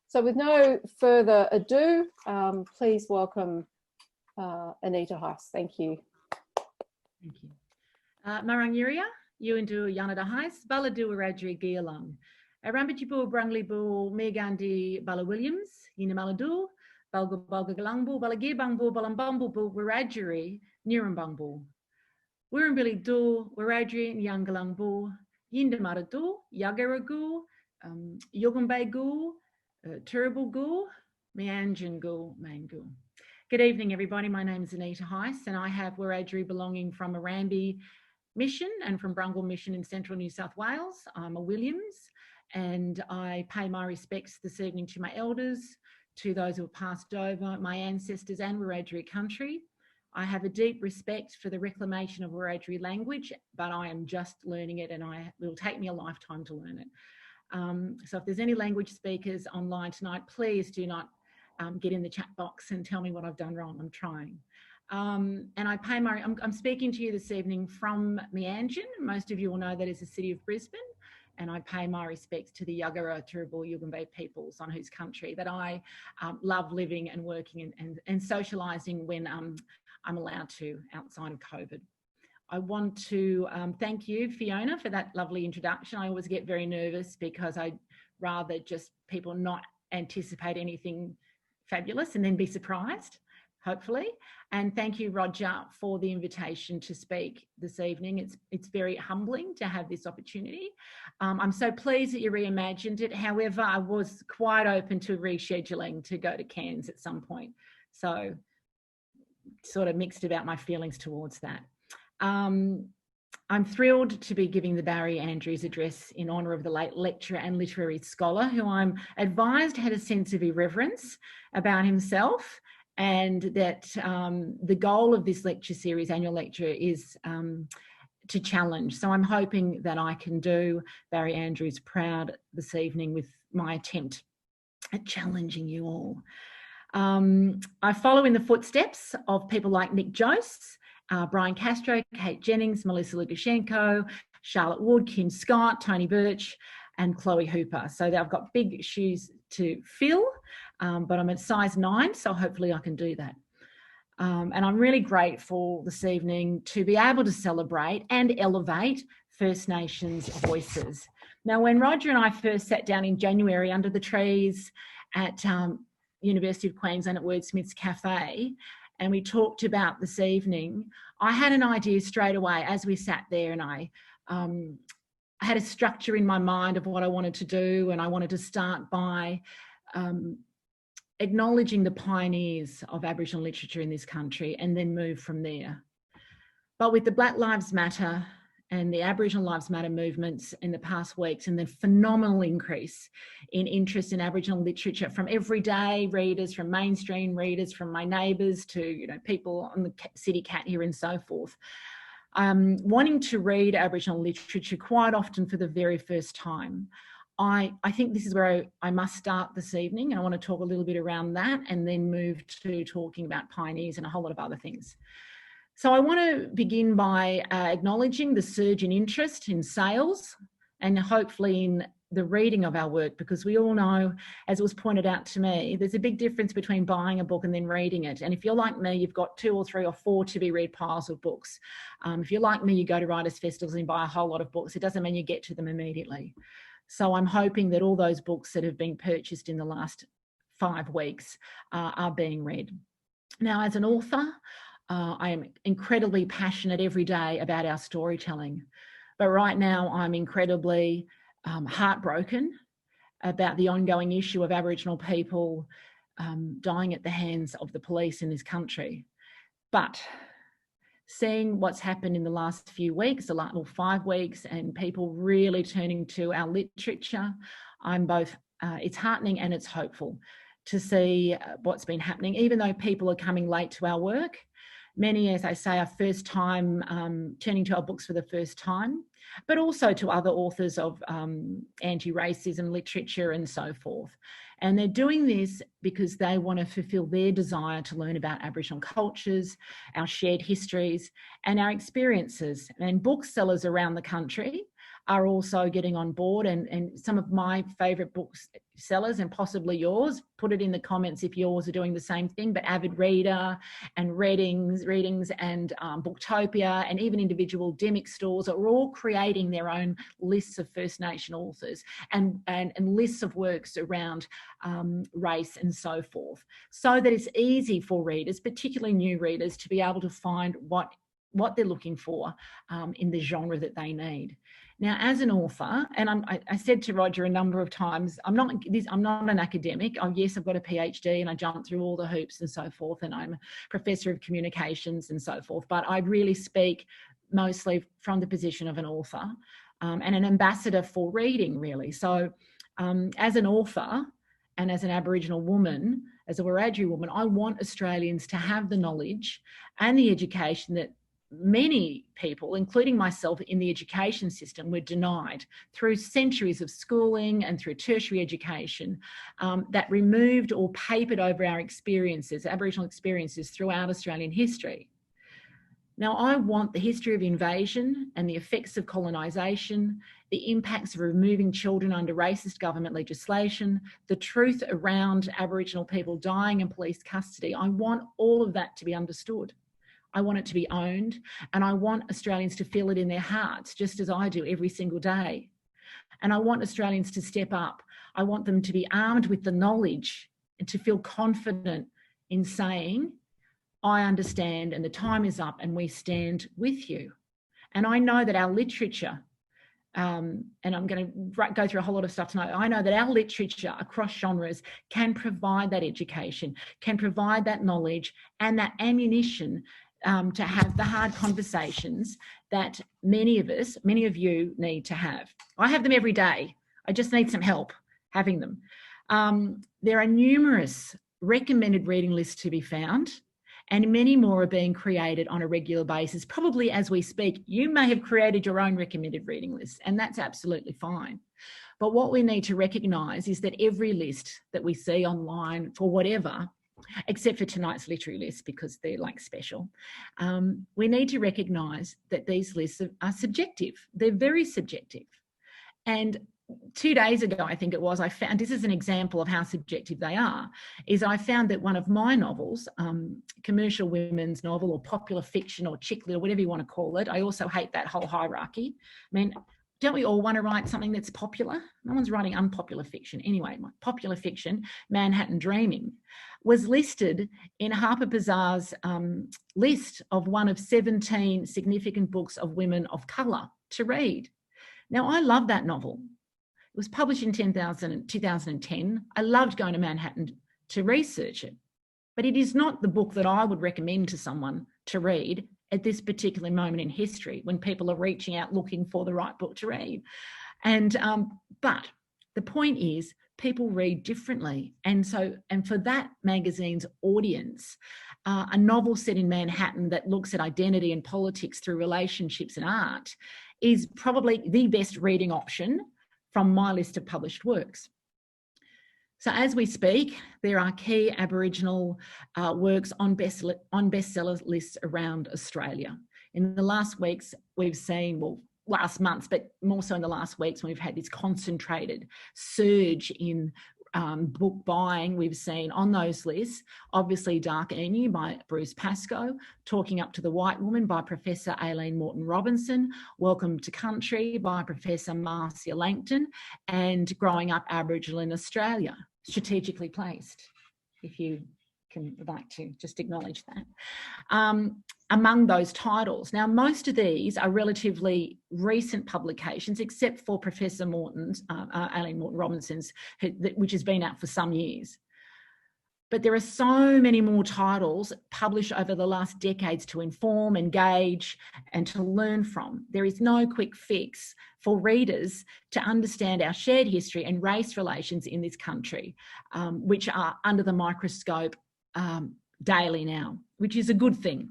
So with no further ado, please welcome Anita Heiss. Thank you. Thank you. Marangiria, Yuindu Anita Heiss, Baladu Wiradjuri Gialang, Arambachibu Branglibu, Megandi Bala Williams, Yinamaladu, Balga Balga Galangbu, Balagibangbu, Balambambu, Wiradjuri, Nirambangbu, Wirambili Du, Wiradjuri, Nyangalangbu, Yindamaradu, Yagaragu, Yogumbegu, Turbugu, Mianjangu, Mangu. Good evening, everybody. My name is Anita Heiss, and I have Wiradjuri belonging from Arambi Mission and from Brungle Mission in central New South Wales. I'm a Williams, and I pay my respects this evening to my elders, to those who have passed over, my ancestors and Wiradjuri country. I have a deep respect for the reclamation of Wiradjuri language, but I am just learning it, and it will take me a lifetime to learn it. So if there's any language speakers online tonight, please do not get in the chat box and tell me what I've done wrong. I'm trying. And I'm speaking to you this evening from Meanjin. Most of you will know that is the city of Brisbane. And I pay my respects to the Yagara, Turrbal, Yugambeh peoples on whose country that I love living and working and socialising when I'm allowed to outside of COVID. I want to thank you, Fiona, for that lovely introduction. I always get very nervous because I'd rather just people not anticipate anything fabulous and then be surprised, hopefully. And thank you, Roger, for the invitation to speak this evening. It's very humbling to have this opportunity. I'm so pleased that you reimagined it. However, I was quite open to rescheduling to go to Cairns at some point. So sort of mixed about my feelings towards that. I'm thrilled to be giving the Barry Andrews address in honour of the late lecturer and literary scholar who I'm advised had a sense of irreverence about himself, and that the goal of this lecture series, annual lecture, is to challenge. So I'm hoping that I can do Barry Andrews proud this evening with my attempt at challenging you all. I follow in the footsteps of people like Nick Jose, Brian Castro, Kate Jennings, Melissa Lukashenko, Charlotte Wood, Kim Scott, Tony Birch, and Chloe Hooper. So I've got big shoes to fill, but I'm at size 9, so hopefully I can do that. And I'm really grateful this evening to be able to celebrate and elevate First Nations voices. Now, when Roger and I first sat down in January under the trees at University of Queensland at Wordsmith's Cafe, and we talked about this evening, I had an idea straight away as we sat there, and I had a structure in my mind of what I wanted to do, and I wanted to start by acknowledging the pioneers of Aboriginal literature in this country and then move from there. But with the Black Lives Matter and the Aboriginal Lives Matter movements in the past weeks, and the phenomenal increase in interest in Aboriginal literature from everyday readers, from mainstream readers, from my neighbours to people on the city cat here and so forth, wanting to read Aboriginal literature quite often for the very first time. I think this is where I must start this evening, and I want to talk a little bit around that and then move to talking about pioneers and a whole lot of other things. So I want to begin by acknowledging the surge in interest in sales and hopefully in the reading of our work, because we all know, as it was pointed out to me, there's a big difference between buying a book and then reading it. And if you're like me, you've got 2 or 3 or 4 to be read piles of books. If you're like me, you go to writers' festivals and buy a whole lot of books. It doesn't mean you get to them immediately. So I'm hoping that all those books that have been purchased in the last 5 weeks are being read. Now, as an author, I am incredibly passionate every day about our storytelling. But right now, I'm incredibly heartbroken about the ongoing issue of Aboriginal people dying at the hands of the police in this country. But seeing what's happened in the last few weeks, 5 weeks, and people really turning to our literature, I'm both, it's heartening and it's hopeful to see what's been happening, even though people are coming late to our work. Many, as I say, are first time turning to our books for the first time, but also to other authors of anti-racism literature and so forth. And they're doing this because they want to fulfill their desire to learn about Aboriginal cultures, our shared histories and our experiences. And booksellers around the country are also getting on board, and some of my favourite books sellers, and possibly yours, put it in the comments if yours are doing the same thing, but Avid Reader and Readings and Booktopia and even individual Demic stores are all creating their own lists of First Nation authors and lists of works around race and so forth, so that it's easy for readers, particularly new readers, to be able to find what they're looking for in the genre that they need. Now, as an author, and I said to Roger a number of times, I'm not an academic. Oh, yes, I've got a PhD and I jumped through all the hoops and so forth, and I'm a professor of communications and so forth, but I really speak mostly from the position of an author and an ambassador for reading, really. So as an author and as an Aboriginal woman, as a Wiradjuri woman, I want Australians to have the knowledge and the education that many people, including myself in the education system, were denied through centuries of schooling and through tertiary education that removed or papered over our experiences, Aboriginal experiences throughout Australian history. Now, I want the history of invasion and the effects of colonisation, the impacts of removing children under racist government legislation, the truth around Aboriginal people dying in police custody. I want all of that to be understood. I want it to be owned, and I want Australians to feel it in their hearts, just as I do every single day. And I want Australians to step up. I want them to be armed with the knowledge and to feel confident in saying, I understand and the time is up and we stand with you. And I know that our literature, and I'm going to go through a whole lot of stuff tonight, I know that our literature across genres can provide that education, can provide that knowledge and that ammunition to have the hard conversations that many of you need to have. I have them every day. I just need some help having them. There are numerous recommended reading lists to be found, and many more are being created on a regular basis. Probably as we speak, you may have created your own recommended reading list, and that's absolutely fine. But what we need to recognise is that every list that we see online for whatever, except for tonight's literary list because they're like special, we need to recognise that these lists are subjective. They're very subjective. And 2 days ago, I think it was, I found, this is an example of how subjective they are, is I found that one of my novels, commercial women's novel or popular fiction or chick lit or whatever you want to call it, I also hate that whole hierarchy. I mean, don't we all want to write something that's popular? No one's writing unpopular fiction. Anyway, my popular fiction, Manhattan Dreaming, was listed in Harper Bazaar's list of one of 17 significant books of women of colour to read. Now, I love that novel. It was published in 2010. I loved going to Manhattan to research it, but it is not the book that I would recommend to someone to read at this particular moment in history when people are reaching out looking for the right book to read. And but the point is, people read differently, and for that magazine's audience, a novel set in Manhattan that looks at identity and politics through relationships and art is probably the best reading option from my list of published works. So as we speak, there are key Aboriginal works on bestseller lists around Australia. In the last weeks, we've seen, well, last months, but more so in the last weeks, when we've had this concentrated surge in book buying, we've seen on those lists, obviously Dark Emu by Bruce Pascoe, Talking Up to the White Woman by Professor Aileen Morton-Robinson, Welcome to Country by Professor Marcia Langton, and Growing Up Aboriginal in Australia, strategically placed, if you can like to just acknowledge that. Among those titles. Now, most of these are relatively recent publications, except for Professor Aileen Morton-Robinson's, which has been out for some years. But there are so many more titles published over the last decades to inform, engage, and to learn from. There is no quick fix for readers to understand our shared history and race relations in this country, which are under the microscope daily now, which is a good thing.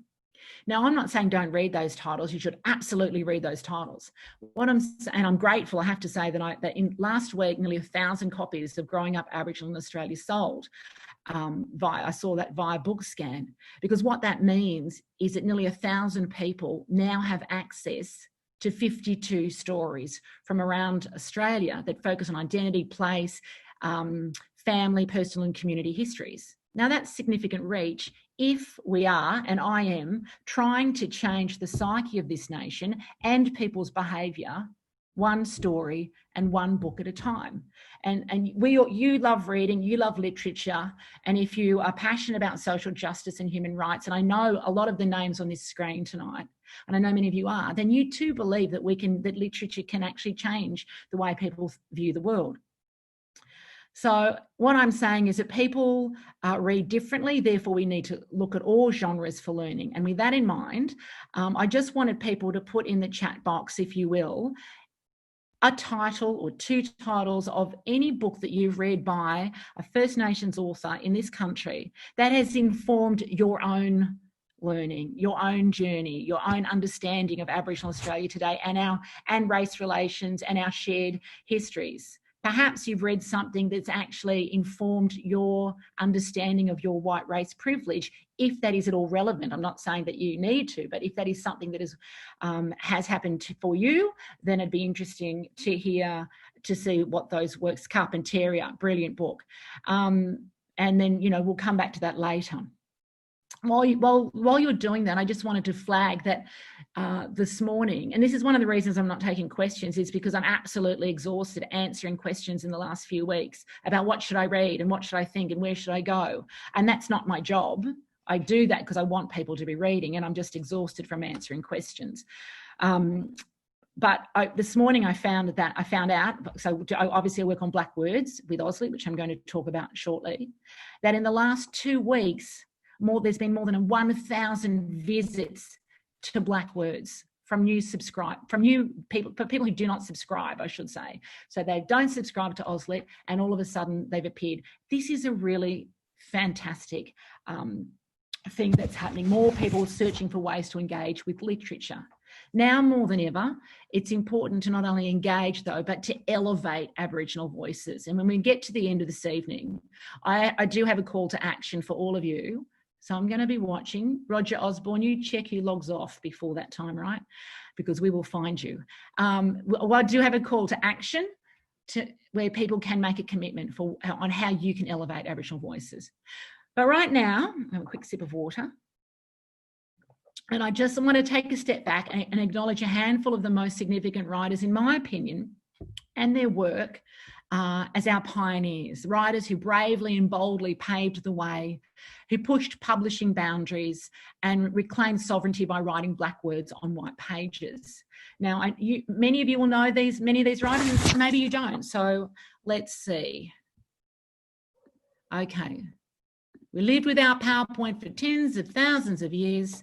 Now, I'm not saying don't read those titles. You should absolutely read those titles. And I'm grateful, I have to say, that in last week, nearly 1,000 copies of Growing Up Aboriginal in Australia sold. I saw that via BookScan, because what that means is that nearly 1,000 people now have access to to 52 stories from around Australia that focus on identity, place, family, personal and community histories. Now that's significant reach if we are, and I am, trying to change the psyche of this nation and people's behaviour one story and one book at a time. And you love reading, you love literature, and if you are passionate about social justice and human rights, and I know a lot of the names on this screen tonight, and I know many of you are, then you too believe that that literature can actually change the way people view the world. So what I'm saying is that people read differently, therefore we need to look at all genres for learning. And with that in mind, I just wanted people to put in the chat box, if you will, a title or two titles of any book that you've read by a First Nations author in this country that has informed your own learning, your own journey, your own understanding of Aboriginal Australia today and race relations and our shared histories. Perhaps you've read something that's actually informed your understanding of your white race privilege, if that is at all relevant. I'm not saying that you need to, but if that is something that has happened for you, then it'd be interesting to see what those works. Carpentaria, brilliant book. And then, we'll come back to that later. While you're doing that, I just wanted to flag that this morning, and this is one of the reasons I'm not taking questions, is because I'm absolutely exhausted answering questions in the last few weeks about what should I read and what should I think and where should I go. And that's not my job. I do that because I want people to be reading, and I'm just exhausted from answering questions. But this morning I found out, so obviously I work on BlackWords with AustLit, which I'm going to talk about shortly, that in the last 2 weeks, there's been more than 1,000 visits to BlackWords from new people, for people who do not subscribe, I should say. So they don't subscribe to AustLit, and all of a sudden they've appeared. This is a really fantastic thing that's happening. More people searching for ways to engage with literature. Now more than ever, it's important to not only engage though, but to elevate Aboriginal voices. And when we get to the end of this evening, I do have a call to action for all of you. So I'm going to be watching. Roger Osborne, you check who logs off before that time, right? Because we will find you. I do have a call to action where people can make a commitment on how you can elevate Aboriginal voices. But right now, I have a quick sip of water. And I just want to take a step back and acknowledge a handful of the most significant writers, in my opinion, and their work as our pioneers, writers who bravely and boldly paved the way, who pushed publishing boundaries and reclaimed sovereignty by writing black words on white pages. Now, many of you will know many of these writers, maybe you don't. So let's see. Okay. We lived without PowerPoint for tens of thousands of years.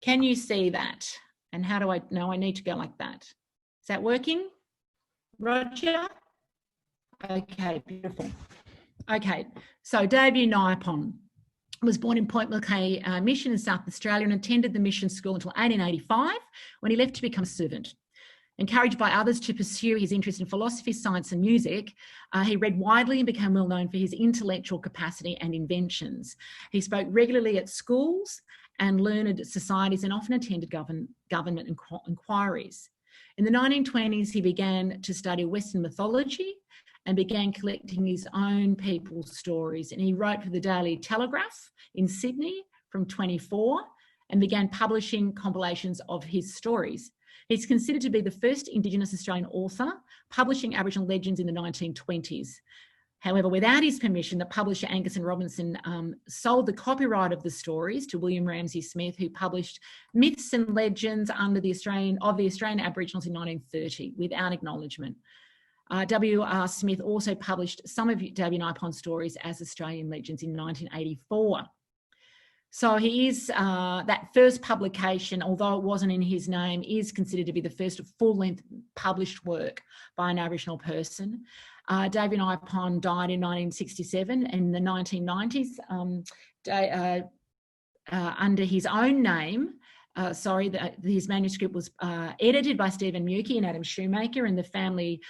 Can you see that? And how do I know I need to go like that? Is that working? Roger? Okay, beautiful. Okay, so Davey Naiapon was born in Point Mulcahy Mission in South Australia and attended the mission school until 1885 when he left to become a servant. Encouraged by others to pursue his interest in philosophy, science and music, he read widely and became well known for his intellectual capacity and inventions. He spoke regularly at schools and learned societies and often attended government inquiries. In the 1920s, he began to study Western mythology and began collecting his own people's stories. And he wrote for the Daily Telegraph in Sydney from 24 and began publishing compilations of his stories. He's considered to be the first Indigenous Australian author publishing Aboriginal legends in the 1920s. However, without his permission, the publisher Angus and Robinson sold the copyright of the stories to William Ramsay Smith, who published myths and legends under the Australian Aboriginals in 1930 without acknowledgement. W.R. Smith also published some of Davey Naiapon's stories as Australian legends in 1984. So he is, that first publication, although it wasn't in his name, is considered to be the first full-length published work by an Aboriginal person. Davey Naiapon died in 1967. In the 1990s, under his own name, his manuscript was edited by Stephen Mukey and Adam Shoemaker, and the family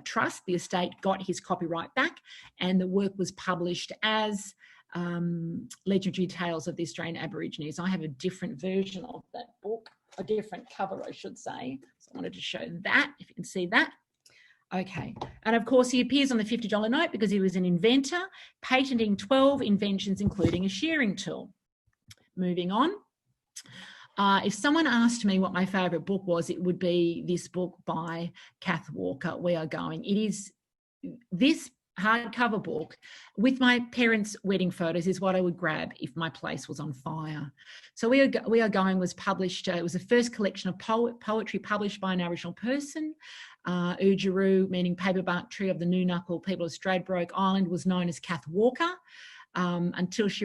trust, the estate, got his copyright back, and the work was published as Legendary Tales of the Australian Aborigines. I have a different version of that book. a different cover, I should say. So I wanted to show that, if you can see that. Okay, and of course he appears on the $50 note because he was an inventor, patenting 12 inventions, including a shearing tool. Moving on. If someone asked me what my favourite book was, it would be this book by Kath Walker, We Are Going. It is this hardcover book with my parents' wedding photos is what I would grab if my place was on fire. So We Are Going was published, it was the first collection of poetry published by an Aboriginal person. Wiradjuri, meaning paperbark tree of the New Knuckle people of Stradbroke Island, was known as Kath Walker until she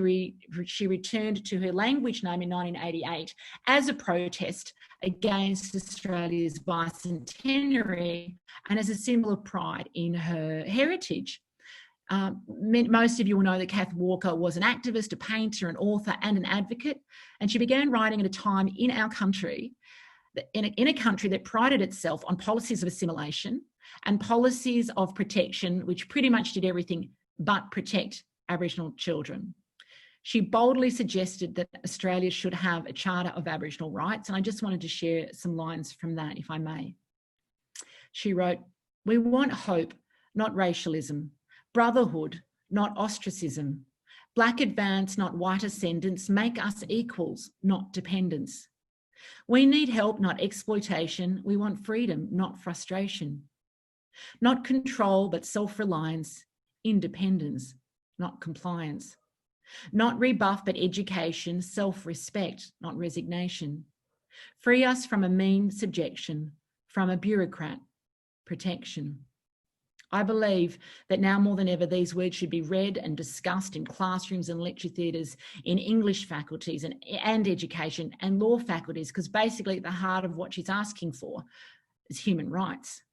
returned to her language name in 1988 as a protest against Australia's bicentenary and as a symbol of pride in her heritage. Most of you will know that Kath Walker was an activist, a painter, an author and an advocate, and she began writing at a time in our country, in a country that prided itself on policies of assimilation and policies of protection, which pretty much did everything but protect Aboriginal children. She boldly suggested that Australia should have a Charter of Aboriginal Rights, and I just wanted to share some lines from that, if I may. She wrote, "We want hope, not racialism, brotherhood, not ostracism, black advance, not white ascendance, make us equals, not dependents. We need help, not exploitation. We want freedom, not frustration. Not control, but self-reliance, independence, not compliance. Not rebuff, but education, self-respect, not resignation. Free us from a mean subjection, from a bureaucrat, protection." I believe that now more than ever, these words should be read and discussed in classrooms and lecture theatres, in English faculties and education and law faculties, because basically at the heart of what she's asking for is human rights.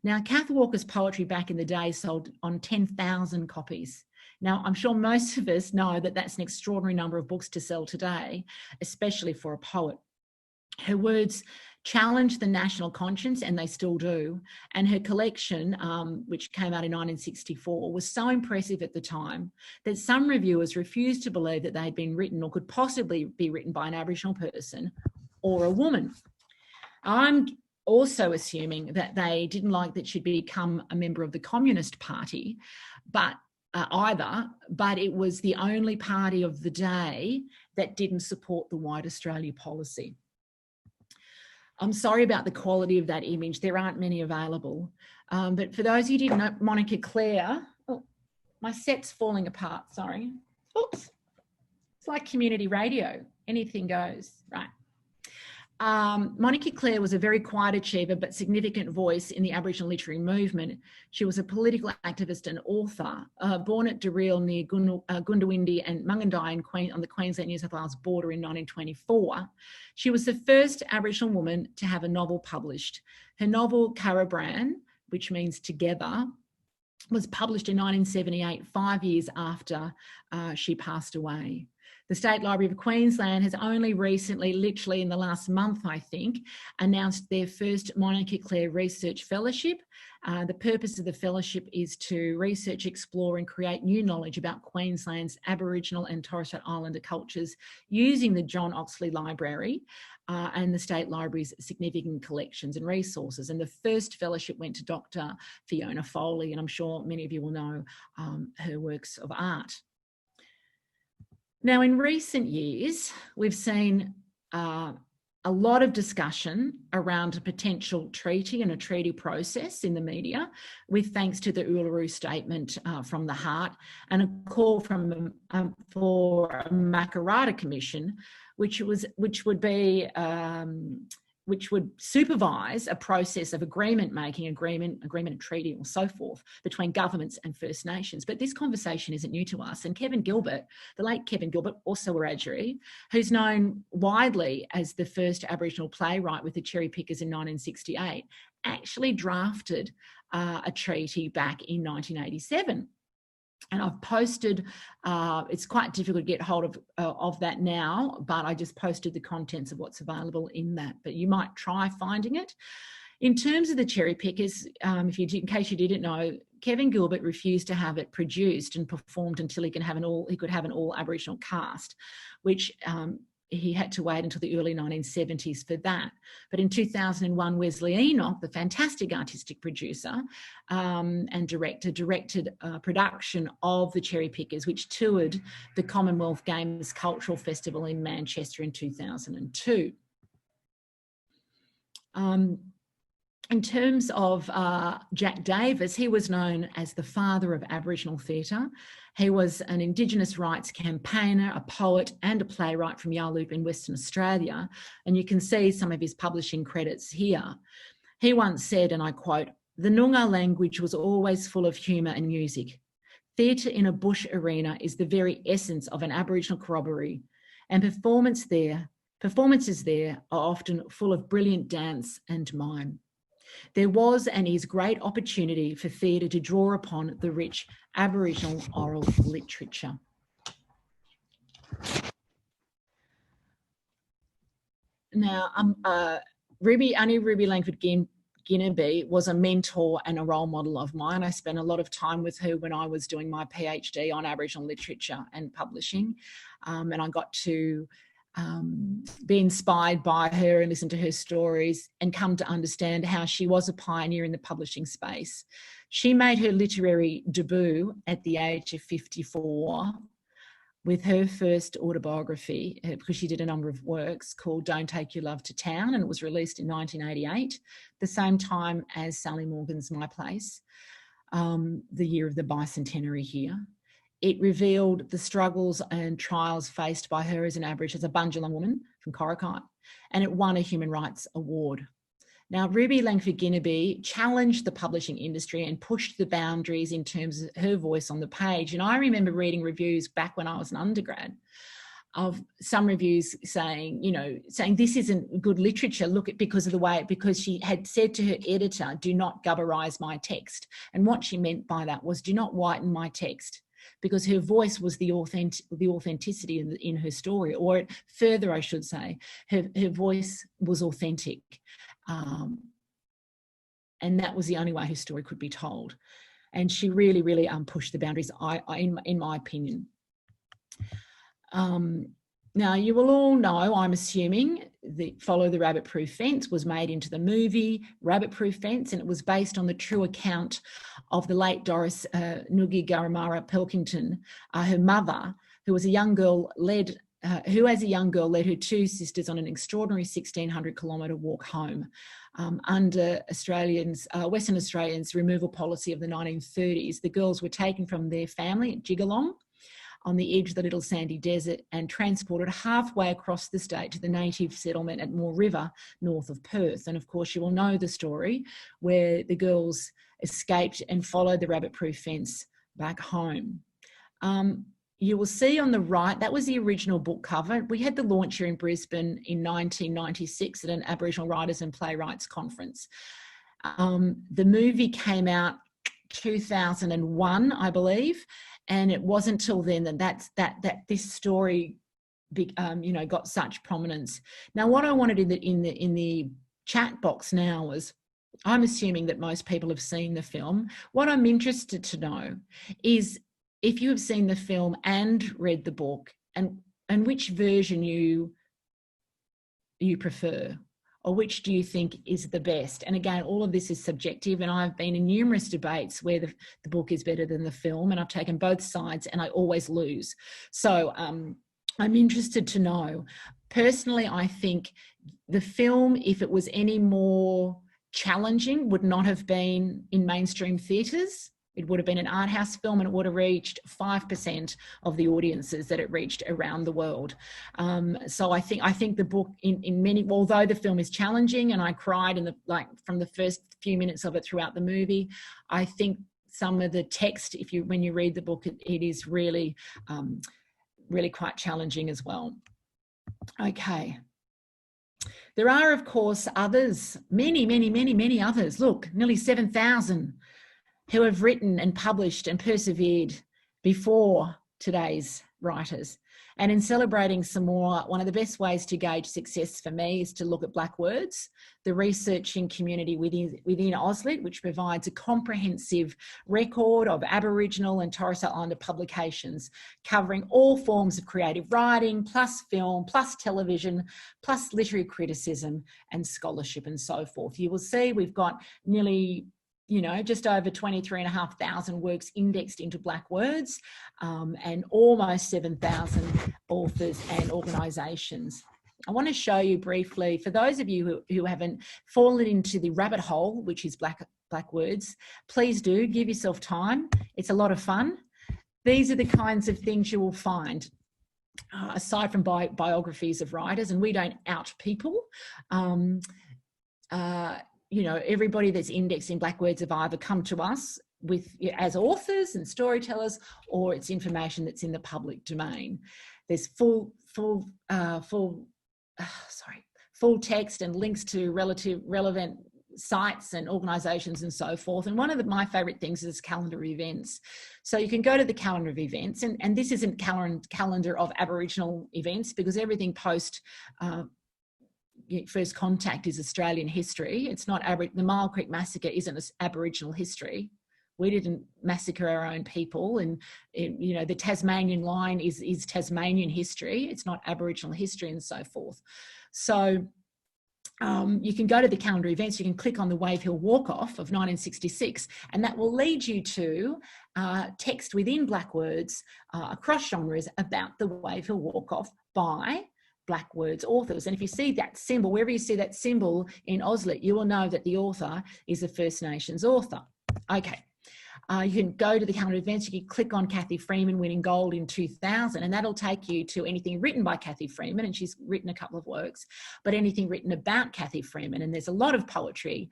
Now, Kath Walker's poetry back in the day sold on 10,000 copies. Now, I'm sure most of us know that that's an extraordinary number of books to sell today, especially for a poet. Her words challenged the national conscience, and they still do. And her collection, which came out in 1964, was so impressive at the time that some reviewers refused to believe that they had been written or could possibly be written by an Aboriginal person or a woman. I'm also assuming that they didn't like that she'd become a member of the Communist Party, but it was the only party of the day that didn't support the White Australia policy. I'm sorry about the quality of that image. There aren't many available. But for those who didn't know, Monica Clare, oh, my set's falling apart, sorry. Oops. It's like community radio, anything goes, right. Monica Clare was a very quiet achiever but significant voice in the Aboriginal literary movement. She was a political activist and author, born at Dharwal near Goondiwindi and Mungandai on the Queensland-New South Wales border in 1924. She was the first Aboriginal woman to have a novel published. Her novel Karabran, which means together, was published in 1978, 5 years after she passed away. The State Library of Queensland has only recently, literally in the last month, I think, announced their first Monica Clare Research Fellowship. The purpose of the fellowship is to research, explore and create new knowledge about Queensland's Aboriginal and Torres Strait Islander cultures using the John Oxley Library and the State Library's significant collections and resources. And the first fellowship went to Dr. Fiona Foley, and I'm sure many of you will know her works of art. Now, in recent years, we've seen a lot of discussion around a potential treaty and a treaty process in the media, with thanks to the Uluru Statement from the Heart and a call from for a Macquarie Commission, which would supervise a process of agreement and treaty or so forth between governments and First Nations. But this conversation isn't new to us. And Kevin Gilbert, the late Kevin Gilbert, also Wiradjuri, who's known widely as the first Aboriginal playwright with the Cherry Pickers in 1968, actually drafted a treaty back in 1987. And I've posted, it's quite difficult to get hold of that now, but I just posted the contents of what's available in that, but you might try finding it. In terms of the Cherry Pickers, in case you didn't know, Kevin Gilbert refused to have it produced and performed until he could have an all Aboriginal cast, which he had to wait until the early 1970s for that. But in 2001, Wesley Enoch, the fantastic artistic producer and director, directed a production of The Cherry Pickers, which toured the Commonwealth Games Cultural Festival in Manchester in 2002. In terms of Jack Davis, he was known as the father of Aboriginal theatre. He was an Indigenous rights campaigner, a poet and a playwright from Yarloop in Western Australia. And you can see some of his publishing credits here. He once said, and I quote, "The Noongar language was always full of humour and music. Theatre in a bush arena is the very essence of an Aboriginal corroboree, and performances there are often full of brilliant dance and mime. There was and is great opportunity for theatre to draw upon the rich Aboriginal oral literature." Now, Annie Ruby Langford Guinevere was a mentor and a role model of mine. I spent a lot of time with her when I was doing my PhD on Aboriginal literature and publishing, and I got to be inspired by her and listen to her stories and come to understand how she was a pioneer in the publishing space. She made her literary debut at the age of 54 with her first autobiography, because she did a number of works, called Don't Take Your Love to Town, and it was released in 1988, the same time as Sally Morgan's My Place, the year of the bicentenary here. It revealed the struggles and trials faced by her as an Aboriginal, as a Bundjalung woman from Coruscant, and it won a Human Rights Award. Now, Ruby Langford Guinevere challenged the publishing industry and pushed the boundaries in terms of her voice on the page. And I remember reading reviews back when I was an undergrad of some reviews saying, saying this isn't good literature, because she had said to her editor, "Do not gubberize my text." And what she meant by that was, do not whiten my text, because her voice was the authenticity in her story, or further, I should say, her voice was authentic. And that was the only way her story could be told. And she really, really pushed the boundaries, in my opinion. Now, you will all know, I'm assuming, that Follow the Rabbit Proof Fence was made into the movie Rabbit Proof Fence, and it was based on the true account of the late Doris Nugi Garamara Pilkington, her mother, who as a young girl led her two sisters on an extraordinary 1,600-kilometre walk home under Western Australians' removal policy of the 1930s. The girls were taken from their family at Jigalong on the edge of the Little Sandy Desert and transported halfway across the state to the native settlement at Moore River, north of Perth. And of course, you will know the story where the girls escaped and followed the rabbit-proof fence back home. You will see on the right, that was the original book cover. We had the launch here in Brisbane in 1996 at an Aboriginal Writers and Playwrights Conference. The movie came out 2001, I believe, and it wasn't until then that this story got such prominence. Now, what I wanted in the chat box now was, I'm assuming that most people have seen the film. What I'm interested to know is if you have seen the film and read the book, and which version you prefer, or which do you think is the best? And again, all of this is subjective, and I've been in numerous debates where the book is better than the film, and I've taken both sides and I always lose. So I'm interested to know. Personally, I think the film, if it was any more challenging, would not have been in mainstream theatres. It would have been an art house film, and it would have reached 5% of the audiences that it reached around the world. So I think the book, in many, although the film is challenging, and I cried from the first few minutes of it throughout the movie, I think some of the text, when you read the book, it is really, really quite challenging as well. Okay. There are, of course, others, many others. Look, nearly 7,000. Who have written and published and persevered before today's writers. And in celebrating some more, one of the best ways to gauge success for me is to look at BlackWords, the researching community within AustLit, which provides a comprehensive record of Aboriginal and Torres Strait Islander publications covering all forms of creative writing, plus film, plus television, plus literary criticism and scholarship and so forth. You will see we've got nearly, you know, just over 23,500 works indexed into BlackWords, and almost 7,000 authors and organisations. I want to show you briefly, for those of you who haven't fallen into the rabbit hole, which is BlackWords, please do give yourself time. It's a lot of fun. These are the kinds of things you will find. Aside from biographies of writers, and we don't out people, you know, everybody that's indexed in BlackWords have either come to us as authors and storytellers, or it's information that's in the public domain. There's full text and links to relevant sites and organisations and so forth. And one of my favourite things is calendar events. So you can go to the calendar of events, and this isn't calendar of Aboriginal events, because everything post first contact is Australian history. It's not the Mile Creek Massacre isn't Aboriginal history. We didn't massacre our own people, and you know, the Tasmanian line is Tasmanian history. It's not Aboriginal history and so forth. So you can go to the calendar events, you can click on the Wave Hill Walk-Off of 1966, and that will lead you to text within BlackWords across genres about the Wave Hill Walk-Off by BlackWords authors. And if you see that symbol, wherever you see that symbol in AustLit, you will know that the author is a First Nations author. Okay. You can go to the calendar events, you can click on Cathy Freeman winning gold in 2000, and that'll take you to anything written by Cathy Freeman, and she's written a couple of works, but anything written about Cathy Freeman. And there's a lot of poetry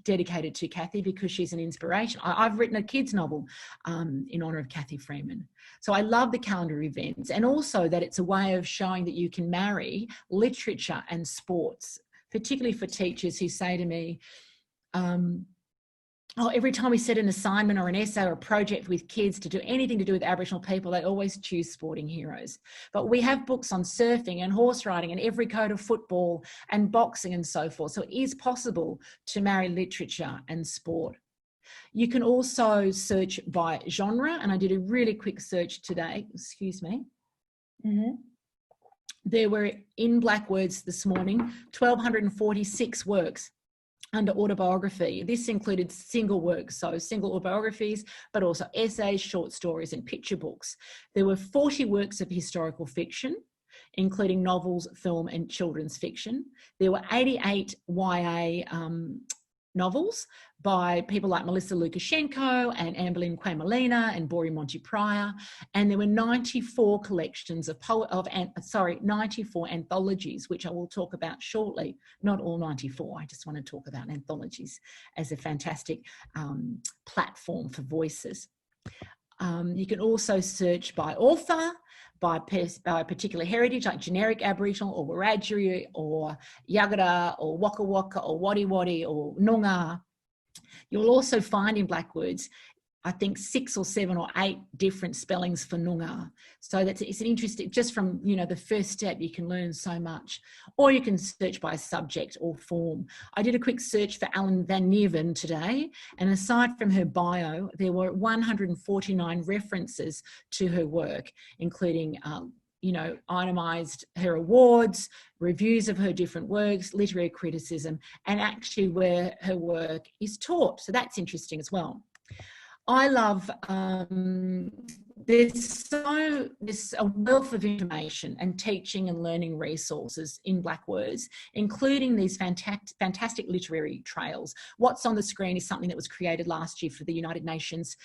dedicated to Cathy, because she's an inspiration. I've written a kids novel in honour of Cathy Freeman. So I love the calendar events, and also that it's a way of showing that you can marry literature and sports, particularly for teachers who say to me, every time we set an assignment or an essay or a project with kids to do anything to do with Aboriginal people, they always choose sporting heroes. But we have books on surfing and horse riding and every code of football and boxing and so forth. So it is possible to marry literature and sport. You can also search by genre, and I did a really quick search today, excuse me. There were in BlackWords this morning 1,246 works under autobiography. This included single works, so single autobiographies, but also essays, short stories and picture books. There were 40 works of historical fiction, including novels, film and children's fiction. There were 88 YA novels by people like Melissa Lukashenko and Amberlynn Quamelina and Bori Monty Pryor, and there were 94 collections of 94 anthologies, which I will talk about shortly. Not all 94, I just want to talk about anthologies as a fantastic platform for voices. You can also search by author, by a particular heritage, like generic Aboriginal or Wiradjuri or Yagara or Waka Waka or Wadi Wadi or Noongar. You'll also find in BlackWords, I think 6 or 7 or 8 different spellings for Noongar. So it's an interesting, just from, you know, the first step, you can learn so much. Or you can search by subject or form. I did a quick search for Ellen Van Nieuwen today, and aside from her bio, there were 149 references to her work, including you know, itemised her awards, reviews of her different works, literary criticism, and actually where her work is taught. So that's interesting as well. I love, there's a wealth of information and teaching and learning resources in BlackWords, including these fantastic literary trails. What's on the screen is something that was created last year for the United Nations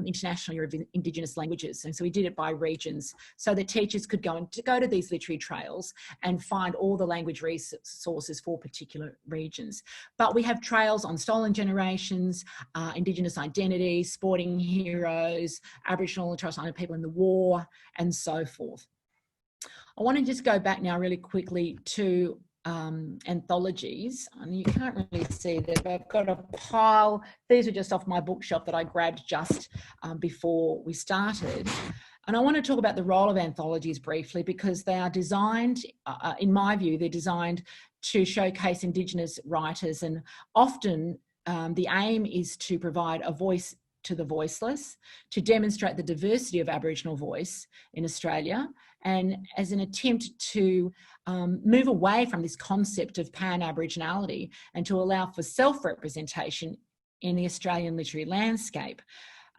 International Year of Indigenous Languages. And so we did it by regions so that teachers could go to these literary trails and find all the language resources for particular regions. But we have trails on stolen generations, Indigenous identity, sporting heroes, Aboriginal and Torres Strait Islander people in the war, and so forth. I want to just go back now really quickly to anthologies, and you can't really see that, but I've got a pile. These are just off my bookshelf that I grabbed just before we started. And I want to talk about the role of anthologies briefly, because they are designed, in my view, they're designed to showcase Indigenous writers, and often the aim is to provide a voice to the voiceless, to demonstrate the diversity of Aboriginal voice in Australia, and as an attempt to move away from this concept of pan-Aboriginality and to allow for self-representation in the Australian literary landscape.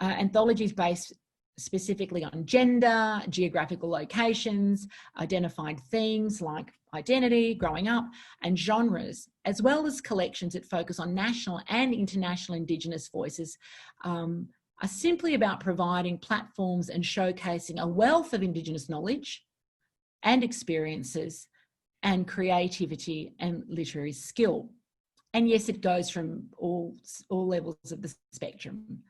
Anthologies based specifically on gender, geographical locations, identified themes like identity, growing up, and genres, as well as collections that focus on national and international Indigenous voices, are simply about providing platforms and showcasing a wealth of Indigenous knowledge and experiences and creativity and literary skill. And yes, it goes from all levels of the spectrum.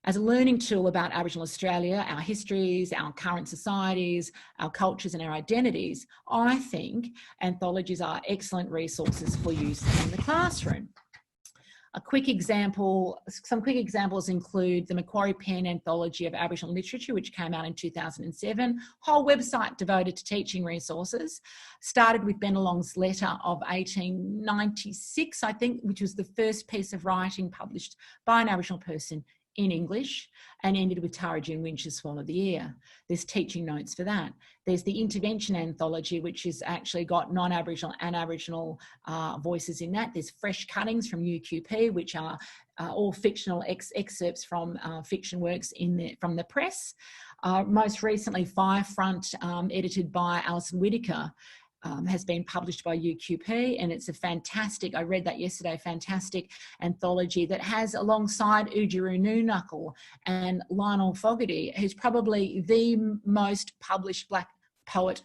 As a learning tool about Aboriginal Australia, our histories, our current societies, our cultures and our identities, I think anthologies are excellent resources for use in the classroom. Some quick examples include the Macquarie Pen Anthology of Aboriginal Literature, which came out in 2007, whole website devoted to teaching resources, started with Bennelong's letter of 1896, I think, which was the first piece of writing published by an Aboriginal person in English, and ended with Tara June Winch's Swallow of the Year. There's teaching notes for that. There's the Intervention Anthology, which has actually got non-Aboriginal and Aboriginal voices in that. There's fresh cuttings from UQP, which are all fictional excerpts from fiction works from the press. Most recently, Firefront, edited by Alison Whittaker, has been published by UQP, and it's a fantastic, I read that yesterday, fantastic anthology that has, alongside Oodgeroo Noonuckle and Lionel Fogarty, who's probably the most published Black poet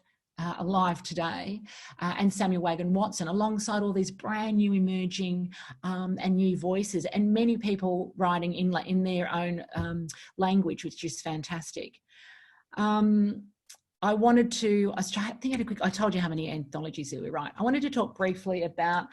alive today, and Samuel Wagon Watson, alongside all these brand new emerging and new voices, and many people writing in their own language, which is fantastic. I wanted to, I told you how many anthologies there were, right? I wanted to talk briefly about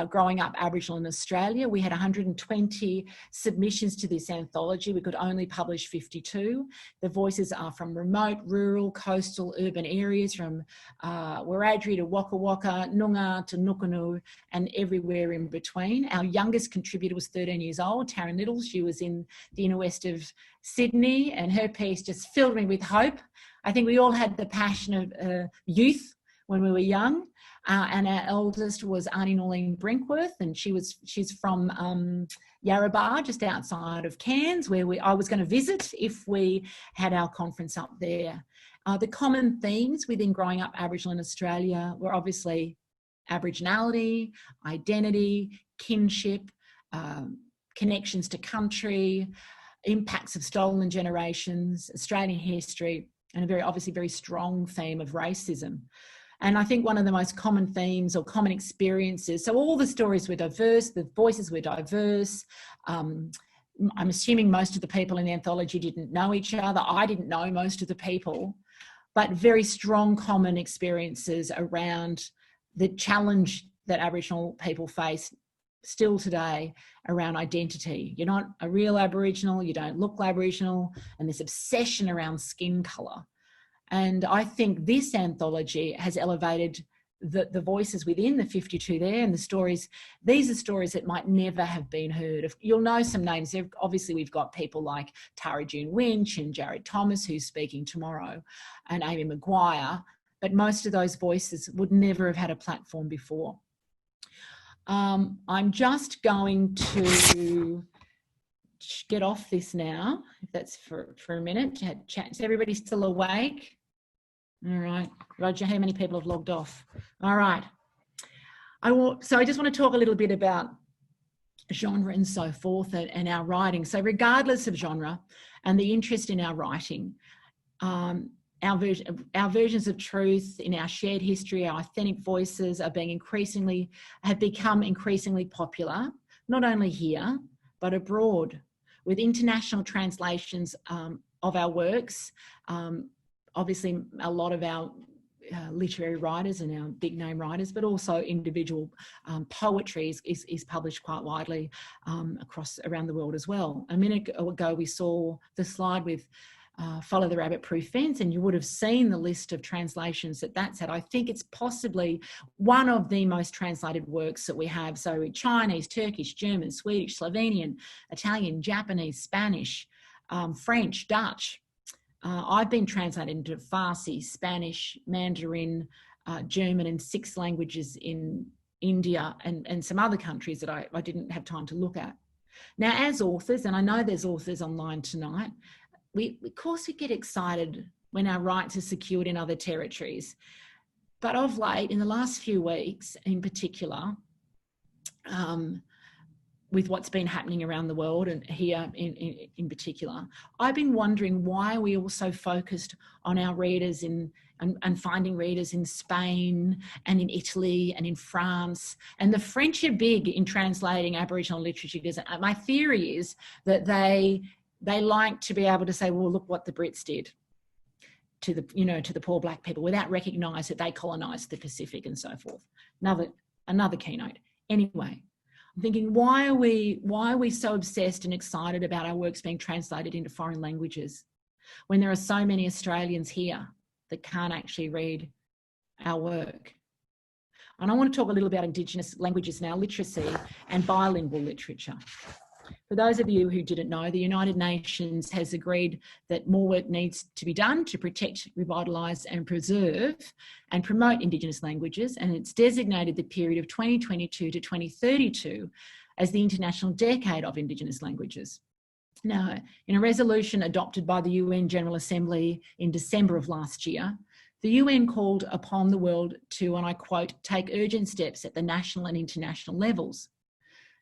Growing Up Aboriginal in Australia. We had 120 submissions to this anthology. We could only publish 52. The voices are from remote, rural, coastal, urban areas, from Wiradjuri to Waka Waka, Noongar to Nukunu, and everywhere in between. Our youngest contributor was 13 years old, Taryn Little. She was in the inner west of Sydney, and her piece just filled me with hope. I think we all had the passion of youth when we were young, and our eldest was Auntie Norleen Brinkworth, and she's from Yarrabah, just outside of Cairns, where I was going to visit if we had our conference up there. The common themes within Growing Up Aboriginal in Australia were obviously Aboriginality, identity, kinship, connections to country, impacts of stolen generations, Australian history, and a very strong theme of racism. And I think one of the most common themes or common experiences, so all the stories were diverse, the voices were diverse. I'm assuming most of the people in the anthology didn't know each other. I didn't know most of the people, but very strong common experiences around the challenge that Aboriginal people face still today around identity. You're not a real Aboriginal, you don't look Aboriginal, and this obsession around skin colour. And I think this anthology has elevated the voices within the 52 there, and the stories. These are stories that might never have been heard of. You'll know some names. Obviously, we've got people like Tara June Winch and Jared Thomas, who's speaking tomorrow, and Amy Maguire, but most of those voices would never have had a platform before. I'm just going to get off this now, if that's for a minute, to chat. Is everybody still awake? All right. Roger, how many people have logged off? All right. So I just want to talk a little bit about genre and so forth, and our writing. So regardless of genre and the interest in our writing, our versions of truth in our shared history, our authentic voices have become increasingly popular, not only here, but abroad, with international translations of our works. Obviously, a lot of our literary writers and our big name writers, but also individual poetry is published quite widely around the world as well. A minute ago, we saw the slide with Follow the Rabbit Proof Fence, and you would have seen the list of translations that's had. I think it's possibly one of the most translated works that we have. So Chinese, Turkish, German, Swedish, Slovenian, Italian, Japanese, Spanish, French, Dutch. I've been translated into Farsi, Spanish, Mandarin, German, and 6 languages in India and some other countries that I didn't have time to look at. Now, as authors, and I know there's authors online tonight, of course we get excited when our rights are secured in other territories. But of late, in the last few weeks in particular, with what's been happening around the world and here in particular, I've been wondering why we all so focused on our readers and finding readers in Spain and in Italy and in France. And the French are big in translating Aboriginal literature, because my theory is that they like to be able to say, well, look what the Brits did to the poor black people, without recognising that they colonised the Pacific and so forth. Another keynote. Anyway, I'm thinking, why are we so obsessed and excited about our works being translated into foreign languages when there are so many Australians here that can't actually read our work? And I want to talk a little about Indigenous languages now, literacy and bilingual literature. For those of you who didn't know, the United Nations has agreed that more work needs to be done to protect, revitalise and preserve and promote Indigenous languages, and it's designated the period of 2022 to 2032 as the International Decade of Indigenous Languages. Now, in a resolution adopted by the UN General Assembly in December of last year, the UN called upon the world to, and I quote, take urgent steps at the national and international levels.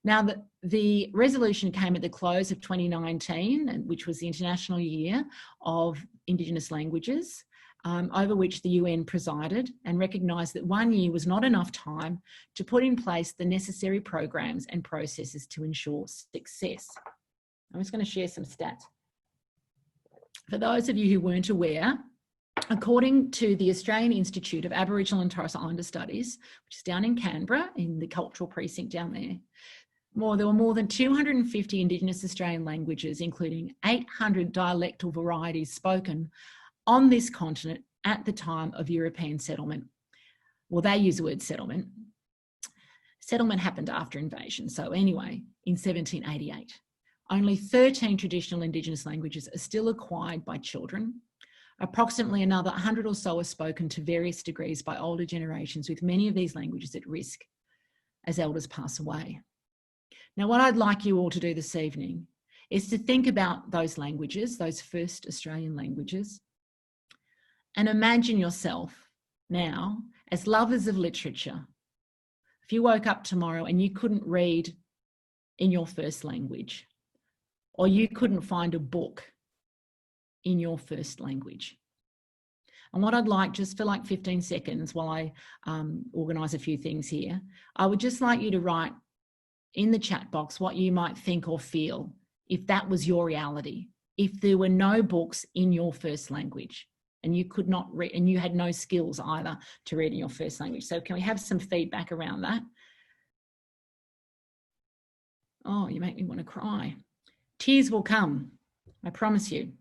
Now, the resolution came at the close of 2019, which was the International Year of Indigenous Languages, over which the UN presided, and recognised that 1 year was not enough time to put in place the necessary programs and processes to ensure success. I'm just going to share some stats. For those of you who weren't aware, according to the Australian Institute of Aboriginal and Torres Islander Studies, which is down in Canberra, in the cultural precinct down there, there were more than 250 Indigenous Australian languages, including 800 dialectal varieties spoken on this continent at the time of European settlement. Well, they use the word settlement. Settlement happened after invasion. So anyway, in 1788, only 13 traditional Indigenous languages are still acquired by children. Approximately another 100 or so are spoken to various degrees by older generations, with many of these languages at risk as elders pass away. Now, what I'd like you all to do this evening is to think about those languages, those first Australian languages, and imagine yourself now as lovers of literature. If you woke up tomorrow and you couldn't read in your first language, or you couldn't find a book in your first language. And what I'd like, just for like 15 seconds while I organise a few things here, I would just like you to write in the chat box what you might think or feel if that was your reality, if there were no books in your first language and you could not read, and you had no skills either to read in your first language. So can we have some feedback around that? Oh, you make me want to cry. Tears will come, I promise you.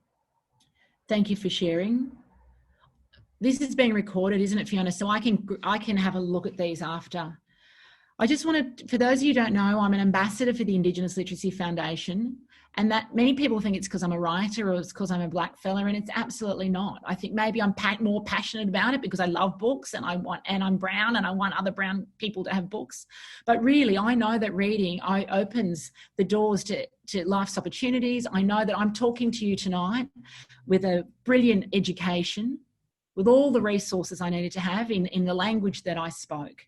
Thank you for sharing. This is being recorded, isn't it, Fiona? So I can have a look at these after. I just want to, for those of you who don't know, I'm an ambassador for the Indigenous Literacy Foundation, and that many people think it's because I'm a writer or it's because I'm a black fella, and it's absolutely not. I think maybe I'm more passionate about it because I love books and I'm brown and I want other brown people to have books. But really, I know that reading opens the doors to life's opportunities. I know that I'm talking to you tonight with a brilliant education, with all the resources I needed to have in the language that I spoke,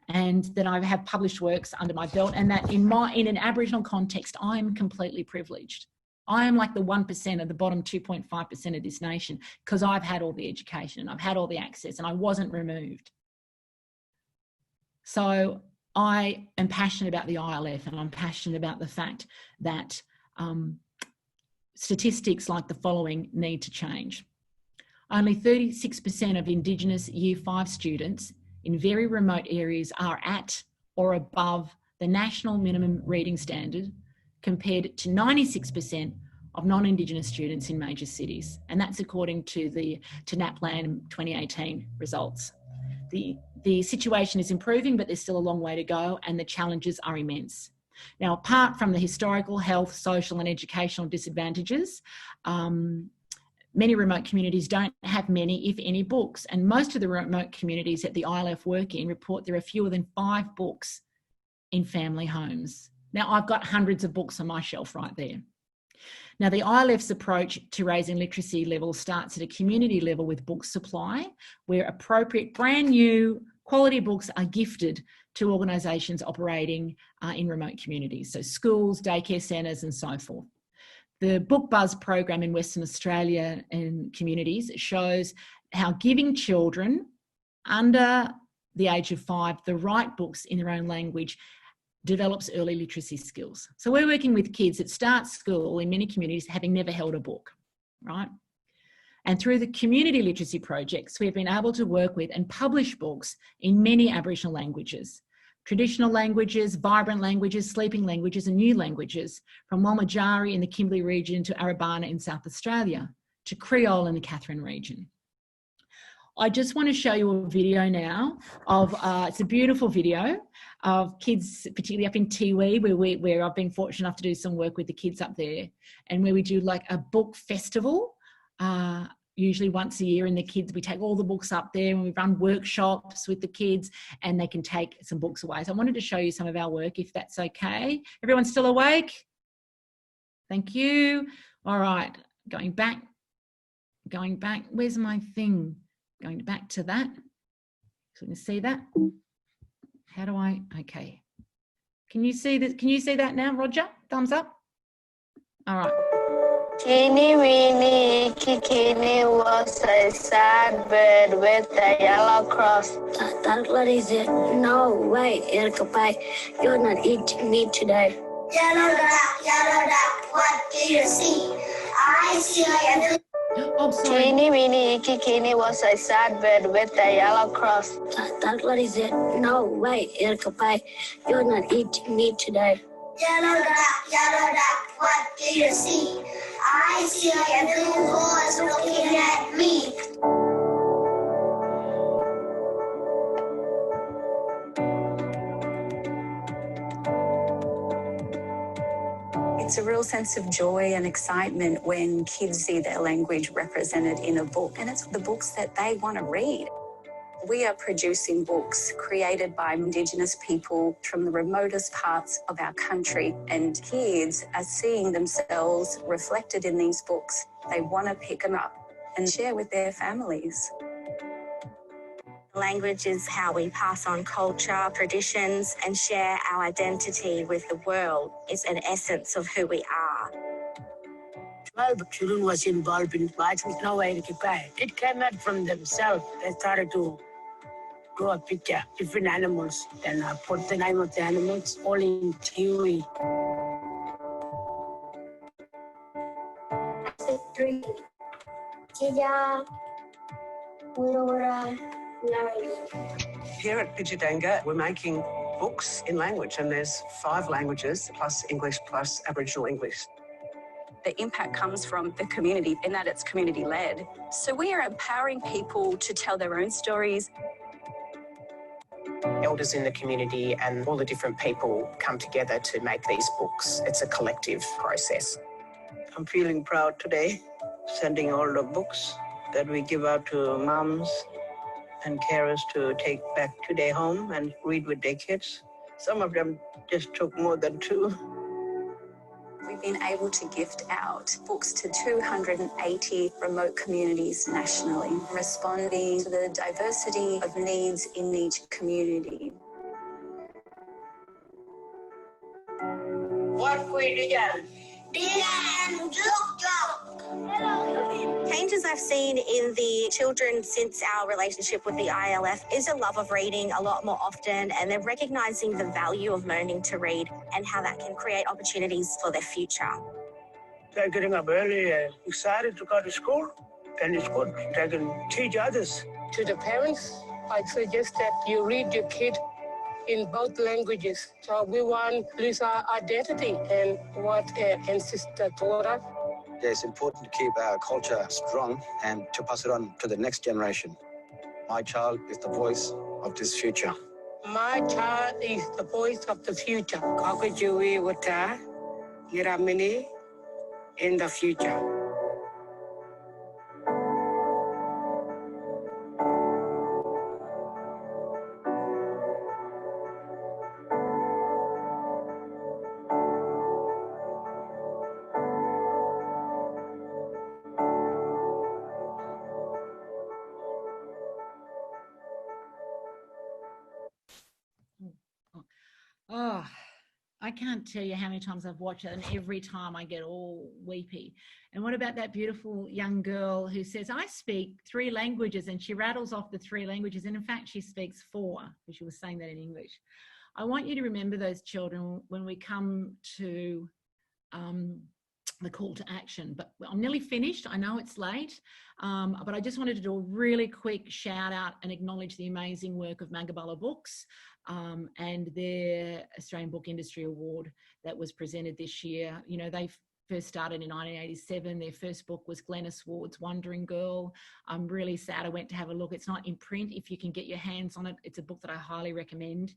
and that I have published works under my belt, and that in an Aboriginal context, I'm completely privileged. I am like the 1% of the bottom 2.5% of this nation because I've had all the education and I've had all the access and I wasn't removed. So I am passionate about the ILF, and I'm passionate about the fact that statistics like the following need to change. Only 36% of Indigenous Year 5 students in very remote areas are at or above the national minimum reading standard, compared to 96% of non-Indigenous students in major cities. And that's according to the NAPLAN 2018 results. The situation is improving, but there's still a long way to go, and the challenges are immense. Now, apart from the historical, health, social and educational disadvantages, many remote communities don't have many, if any, books. And most of the remote communities that the ILF work in report there are fewer than 5 books in family homes. Now, I've got hundreds of books on my shelf right there. Now, the ILF's approach to raising literacy levels starts at a community level with book supply, where appropriate brand new quality books are gifted to organisations operating in remote communities, so schools, daycare centres and so forth. The Book Buzz program in Western Australia and communities shows how giving children under the age of 5 the right books in their own language develops early literacy skills. So we're working with kids that start school in many communities having never held a book, right? And through the community literacy projects, we've been able to work with and publish books in many Aboriginal languages, traditional languages, vibrant languages, sleeping languages and new languages, from Wiradjuri in the Kimberley region to Arabana in South Australia, to Creole in the Katherine region. I just want to show you a video now of, it's a beautiful video of kids, particularly up in Tiwi, where I've been fortunate enough to do some work with the kids up there, and where we do like a book festival, usually once a year, and the kids, we take all the books up there and we run workshops with the kids and they can take some books away. So I wanted to show you some of our work, if that's okay. Everyone still awake? Thank you. All right, going back, where's my thing? Going back to that, so you can see that. How do I, okay. Can you see this? Can you see that now, Roger? Thumbs up. All right. Teeny weeny kikini was a sad bird with a yellow cross. What is it? No, wait, Irkapai, you're not eating me today. Yellow duck, what do you see? I see a Oh, sorry. Teeny weeny kikini was a sad bird with a yellow cross. What is it? No, wait, Irkapai, you're not eating me today. Yellow duck, what do you see? I see a blue horse looking at me. It's a real sense of joy and excitement when kids see their language represented in a book, and it's the books that they want to read. We are producing books created by Indigenous people from the remotest parts of our country, and kids are seeing themselves reflected in these books. They want to pick them up and share with their families. Language is how we pass on culture, traditions, and share our identity with the world. It's an essence of who we are. 12 children was involved in watching Snow White. It came out from themselves. They started to draw a picture, different animals, and put the name of the animals all in Tiwi. 3. Tija, Wira, Here at Pidgidanga, we're making books in language, and there's 5 languages plus English plus Aboriginal English. The impact comes from the community in that it's community-led. So we are empowering people to tell their own stories. Elders in the community and all the different people come together to make these books. It's a collective process. I'm feeling proud today, sending all the books that we give out to mums and carers to take back to their home and read with their kids. Some of them just took more than 2. We've been able to gift out books to 280 remote communities nationally, responding to the diversity of needs in each community. What we did? Changes I've seen in the children since our relationship with the ILF is a love of reading a lot more often, and they're recognising the value of learning to read and how that can create opportunities for their future. They're getting up early and excited to go to school, and it's good. They can teach others. To the parents, I suggest that you read your kid in both languages. So we want to lose our identity and what ancestors taught us. It's important to keep our culture strong and to pass it on to the next generation. My child is the voice of this future. My child is the voice of the future. Kakujui wata, Yiramini in the future. Oh, I can't tell you how many times I've watched it, and every time I get all weepy. And what about that beautiful young girl who says, I speak 3 languages, and she rattles off the 3 languages, and in fact she speaks 4, because she was saying that in English. I want you to remember those children when we come to the call to action. But I'm nearly finished. I know it's late, but I just wanted to do a really quick shout out and acknowledge the amazing work of Magabala Books and their Australian Book Industry Award that was presented this year. You know, they first started in 1987. Their first book was Glenys Ward's Wandering Girl. I'm really sad I went to have a look. It's not in print. If you can get your hands on it, it's a book that I highly recommend.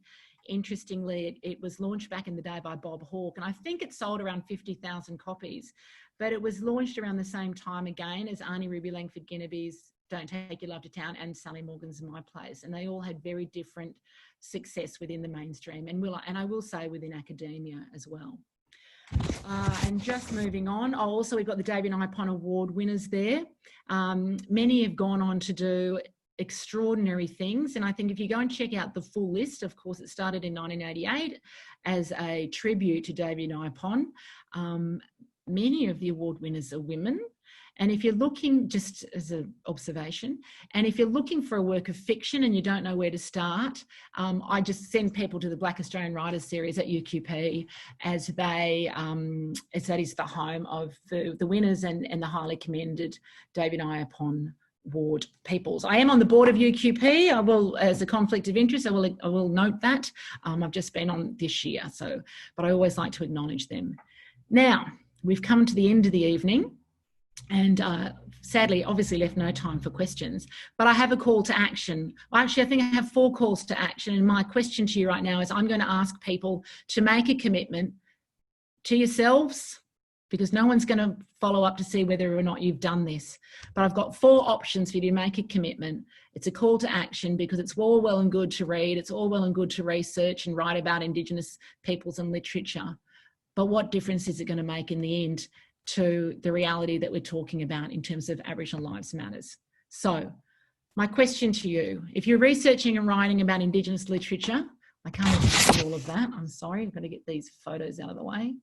Interestingly, it was launched back in the day by Bob Hawke, and I think it sold around 50,000 copies, but it was launched around the same time again as Arnie Ruby Langford Ginnaby's Don't Take Your Love to Town and Sally Morgan's My Place, and they all had very different success within the mainstream, and I will say within academia as well. And just moving on, also we've got the David Ipon Award winners there. Many have gone on to do extraordinary things, and I think if you go and check out the full list, of course it started in 1988 as a tribute to David Ipon. Many of the award winners are women, and if you're looking, just as an observation, and if you're looking for a work of fiction and you don't know where to start, I just send people to the Black Australian Writers series at UQP, as that is the home of the winners and the highly commended David Ipon Award peoples. I am on the board of UQP. I will, as a conflict of interest, I will note that. I've just been on this year, but I always like to acknowledge them. Now, we've come to the end of the evening, and sadly, obviously left no time for questions, but I have a call to action. Well, actually, I think I have 4 calls to action, and my question to you right now is I'm going to ask people to make a commitment to yourselves, because no one's going to follow up to see whether or not you've done this. But I've got 4 options for you to make a commitment. It's a call to action, because it's all well and good to read, it's all well and good to research and write about Indigenous peoples and literature. But what difference is it going to make in the end to the reality that we're talking about in terms of Aboriginal Lives Matters? So my question to you, if you're researching and writing about Indigenous literature, I can't see all of that, I'm sorry, I've got to get these photos out of the way.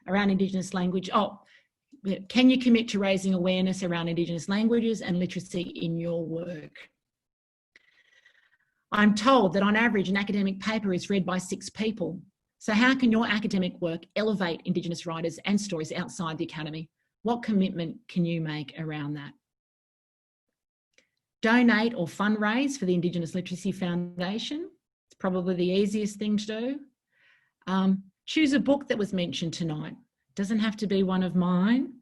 Around Indigenous language. Can you commit to raising awareness around Indigenous languages and literacy in your work? I'm told that on average an academic paper is read by 6 people. So how can your academic work elevate Indigenous writers and stories outside the academy? What commitment can you make around that? Donate or fundraise for the Indigenous Literacy Foundation. It's probably the easiest thing to do. Choose a book that was mentioned tonight. Doesn't have to be one of mine.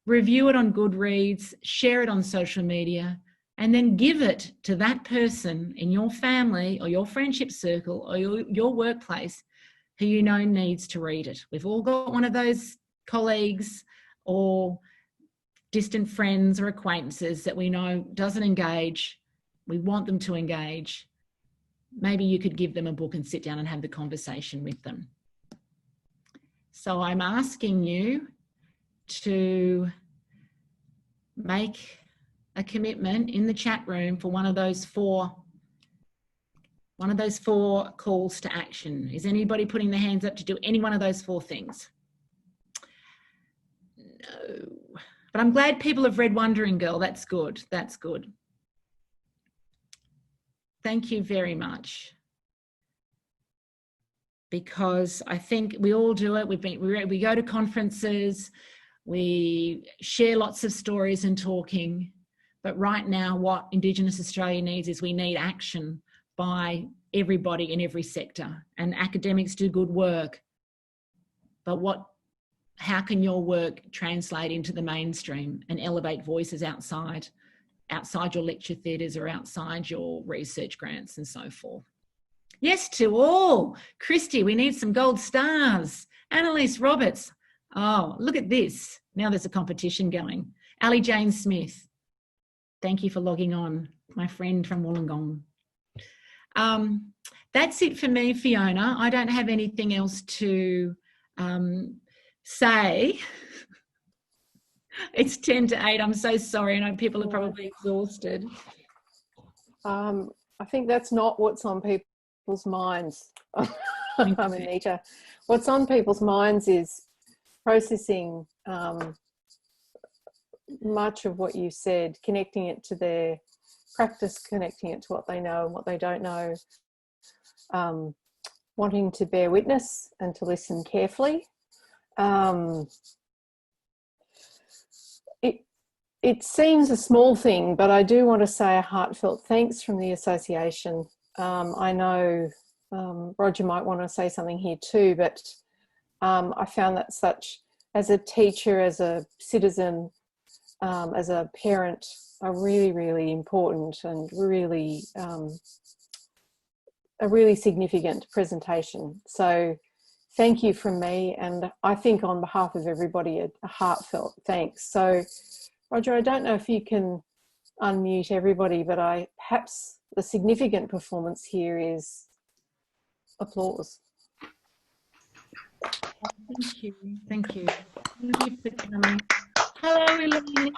Review it on Goodreads, share it on social media, and then give it to that person in your family or your friendship circle or your workplace who you know needs to read it. We've all got one of those colleagues or distant friends or acquaintances that we know doesn't engage. We want them to engage. Maybe you could give them a book and sit down and have the conversation with them. So I'm asking you to make a commitment in the chat room for one of those four calls to action. Is anybody putting their hands up to do any one of those 4 things? No. But I'm glad people have read Wandering Girl. That's good. That's good. Thank you very much. Because I think we all do it. We go to conferences, we share lots of stories and talking, but right now what Indigenous Australia needs is we need action by everybody in every sector, and academics do good work. But what how can your work translate into the mainstream and elevate voices outside your lecture theatres or outside your research grants and so forth. Yes to all. Christy, we need some gold stars. Annalise Roberts. Oh, look at this. Now there's a competition going. Ali Jane Smith. Thank you for logging on, my friend from Wollongong. That's it for me, Fiona. I don't have anything else to say. It's 10 to 8. I'm so sorry. I know people are probably exhausted. I think that's not what's on people's minds. Anita. What's on people's minds is processing much of what you said, connecting it to their practice, connecting it to what they know and what they don't know, wanting to bear witness and to listen carefully. It seems a small thing, but I do want to say a heartfelt thanks from the association. I know Roger might want to say something here too, but I found that such, as a teacher, as a citizen, as a parent, a really, really important and really a really significant presentation. So thank you from me, and I think on behalf of everybody, a heartfelt thanks. So Roger, I don't know if you can unmute everybody, but perhaps the significant performance here is applause. Thank you. Thank you. Thank you for coming. Hello, Elaine.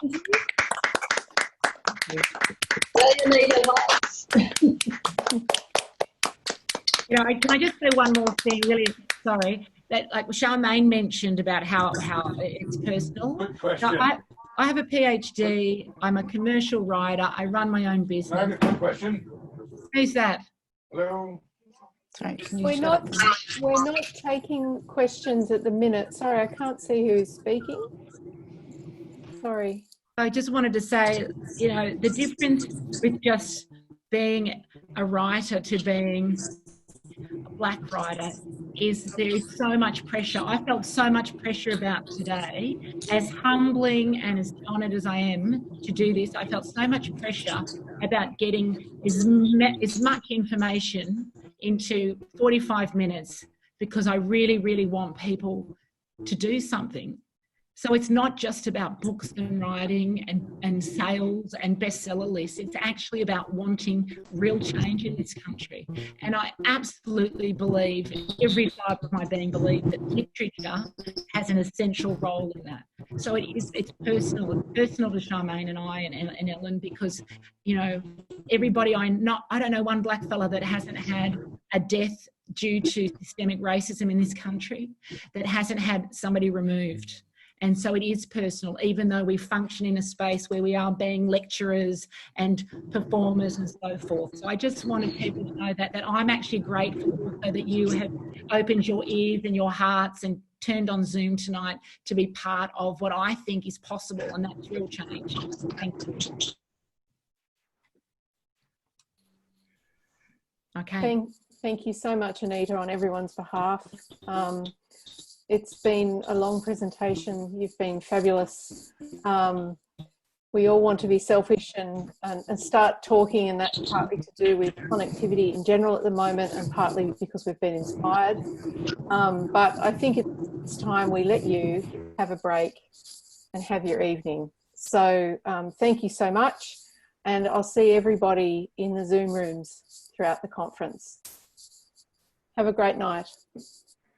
You know, can I just say one more thing? Really, sorry. That, like Charmaine mentioned about how it's personal. Good question. Now, I have a PhD. I'm a commercial writer. I run my own business. I have a quick question. Who's that? Hello. Sorry, we're not taking questions at the minute. Sorry, I can't see who's speaking. Sorry. I just wanted to say, you know, the difference with just being a writer to being a Black writer is there is so much pressure. I felt so much pressure about today. As humbling and as honoured as I am to do this, I felt so much pressure about getting as much information into 45 minutes because I really, really want people to do something. So it's not just about books and writing and sales and bestseller lists. It's actually about wanting real change in this country. And I absolutely believe, every fibre of my being believe that literature has an essential role in that. So it's personal. It's personal to Charmaine and I and Ellen because, you know, everybody I don't know one Black fella that hasn't had a death due to systemic racism in this country, that hasn't had somebody removed. And so it is personal, even though we function in a space where we are being lecturers and performers and so forth. So I just wanted people to know that I'm actually grateful so that you have opened your ears and your hearts and turned on Zoom tonight to be part of what I think is possible, and that's real change. Thank you. Okay. Thank you so much, Anita, on everyone's behalf. It's been a long presentation. You've been fabulous. We all want to be selfish and start talking, and that's partly to do with connectivity in general at the moment and partly because we've been inspired. But I think it's time we let you have a break and have your evening. So thank you so much, and I'll see everybody in the Zoom rooms throughout the conference. Have a great night.